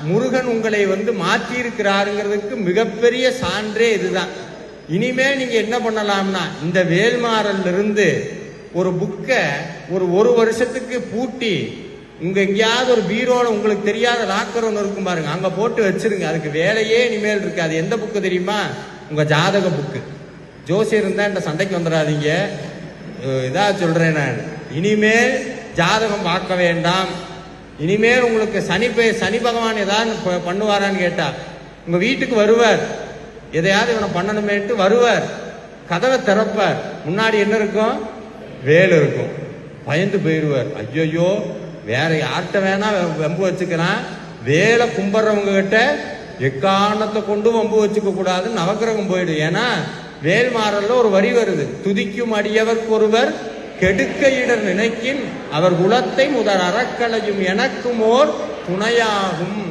முருகன் உங்களை மாற்றி இருக்கிறாருங்கிறதுக்கு மிகப்பெரிய சான்றே இதுதான். இனிமே நீங்க என்ன பண்ணலாம்னா, இந்த வேல்மாறல்ல இருந்து ஒரு புக்கை ஒரு வருஷத்துக்கு பூட்டி உங்க எங்கேயாவது ஒரு பீரோல உங்களுக்கு தெரியாத லாக்கர் ஒன்று இருக்கும் பாருங்க, அங்க போட்டு வச்சிருங்க. அதுக்கு வேலையே இனிமேல் இருக்கு. அது எந்த புக்கு தெரியுமா? உங்க ஜாதக புக்கு. ஜோசியர் இருந்தா இந்த சண்டைக்கு வந்துடாதீங்க, இதா சொல்றேன் நான். இனிமேல் ஜாதகம் பார்க்க வேண்டாம். இனிமேல் உங்களுக்கு சனி பகவான் ஏதாவது பண்ணுவாரான்னு கேட்டா உங்க வீட்டுக்கு வருவார், எதையாவது இவனை பண்ணணுமேட்டு வருவார், கதவை திறப்பார், முன்னாடி என்ன இருக்கும்? வேல் இருக்கும். பயந்து போயிடுவார். ஐயோ வேற யார்கிட்ட வேணா வம்பு வச்சுக்கிறான், வேலை கும்பிட்றவங்க கிட்ட எக்காரணத்தை கொண்டு வம்பு வச்சுக்க கூடாது, நவக்கிரகம் போயிடும். ஏன்னா வேல்மாறல்ல ஒரு வரி வருது, துதிக்கும் அடியவர்க்கு ஒருவர் கெடுக்க இடர் நினைக்கின் அவர் குலத்தை முதல் அறக்கலையும் எனக்கும் ஓர் துணையாகும்.